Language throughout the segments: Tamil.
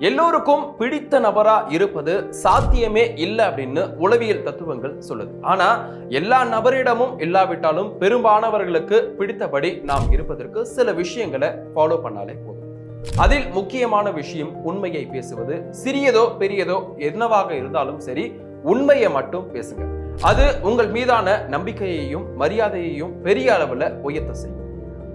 எல்லோருக்கும் பிடித்த நபரா இருப்பது சாத்தியமே இல்லை அப்படின்னு உளவியல் தத்துவங்கள் சொல்லுது. ஆனா எல்லா நபரிடமும் இல்லாவிட்டாலும் பெரும்பாலானவர்களுக்கு பிடித்தபடி நாம் இருப்பதற்கு சில விஷயங்களை ஃபாலோ பண்ணாலே போதும். அதில் முக்கியமான விஷயம் உண்மையை பேசுவது. சிறியதோ பெரியதோ என்னவாக இருந்தாலும் சரி, உண்மையை மட்டும் பேசுங்க. அது உங்கள் மீதான நம்பிக்கையையும் மரியாதையையும் பெரிய அளவுல உயர்த்த செய்யும்.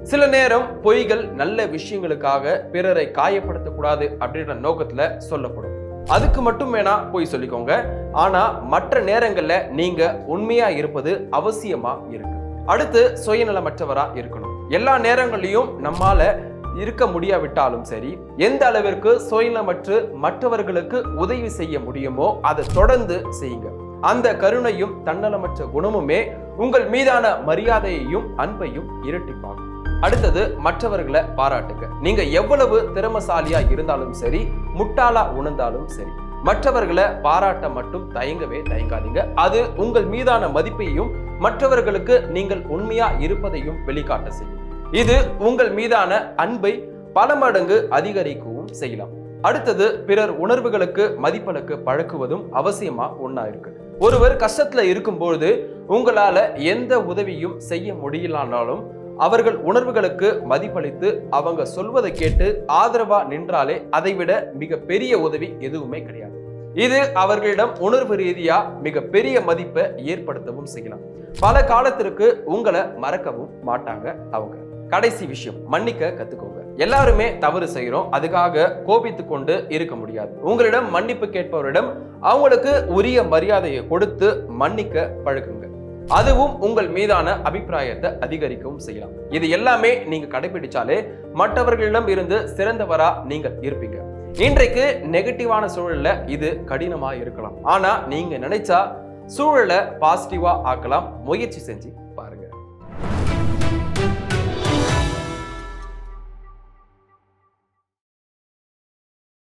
சில நேரம் பொய்கள் நல்ல விஷயங்களுக்காக பிறரை காயப்படுத்தக்கூடாது அப்படின்ற நோக்கத்துல சொல்லப்படும். அதுக்கு மட்டும் வேணா பொய் சொல்லிக்கோங்க. ஆனா மற்ற நேரங்கள்ல நீங்க உண்மையா இருப்பது அவசியமா இருக்கு. அடுத்து சுயநலமற்றவரா இருக்கணும். எல்லா நேரங்களையும் நம்மால இருக்க முடியாவிட்டாலும் சரி, எந்த அளவிற்கு சுயநலமற்று மற்றவர்களுக்கு உதவி செய்ய முடியுமோ அதை தொடர்ந்து செய்யுங்க. அந்த கருணையும் தன்னலமற்ற குணமுமே உங்கள் மீதான மரியாதையையும் அன்பையும் இரட்டிப்பாகும். அடுத்தது, மற்றவர்களை பாராட்டுங்க. நீங்க எவ்வளவு திறமசாலியா இருந்தாலும் சரி, முட்டாளா உணர்ந்தாலும் சரி, மற்றவர்களை பாராட்ட மட்டும் தயங்காதீங்க. அது உங்கள் மீதான மதிப்பையும் மற்றவர்களுக்கு நீங்கள் உண்மையா இருப்பதையும் வெளிக்காட்ட செய்யும். இது உங்கள் மீதான அன்பை பல மடங்கு அதிகரிக்கவும் செய்யலாம். அடுத்தது, பிறர் உணர்வுகளுக்கு மதிப்பளிக்க பழக்குவதும் அவசியமா ஒண்ணா இருக்கு. ஒருவர் கஷ்டத்துல இருக்கும்போது உங்களால எந்த உதவியும் செய்ய முடியலனாலும் அவர்கள் உணர்வுகளுக்கு மதிப்பளித்து அவங்க சொல்வதை கேட்டு ஆதரவா நின்றாலே அதை விட மிக பெரிய உதவி எதுவுமே கிடையாது. இது அவர்களிடம் உணர்வு ரீதியா மிக பெரிய மதிப்பை ஏற்படுத்தவும் செய்யலாம். பல காலத்திற்கு உங்களை மறக்கவும் மாட்டாங்க அவங்க. கடைசி விஷயம், மன்னிக்க கத்துக்கோங்க. எல்லாருமே தவறு செய்யறோம், அதுக்காக கோபித்து கொண்டு இருக்க முடியாது. உங்களிடம் மன்னிப்பு கேட்பவரிடம் அவங்களுக்கு உரிய மரியாதையை கொடுத்து மன்னிக்க பழகுங்க. அதுவும் உங்கள் மீதான அபிப்பிராயத்தை அதிகரிக்கவும் செய்யலாம். இது எல்லாமே நீங்க கடைபிடிச்சாலே மற்றவர்களிடம் இருந்து சிறந்தவரா நீங்கள் இருப்பீங்க. இன்றைக்கு நெகட்டிவான சூழல்ல இது கடினமா இருக்கலாம். ஆனா நீங்க நினைச்சா சூழலை பாசிட்டிவா ஆக்கலாம். முயற்சி செஞ்சு பாருங்க.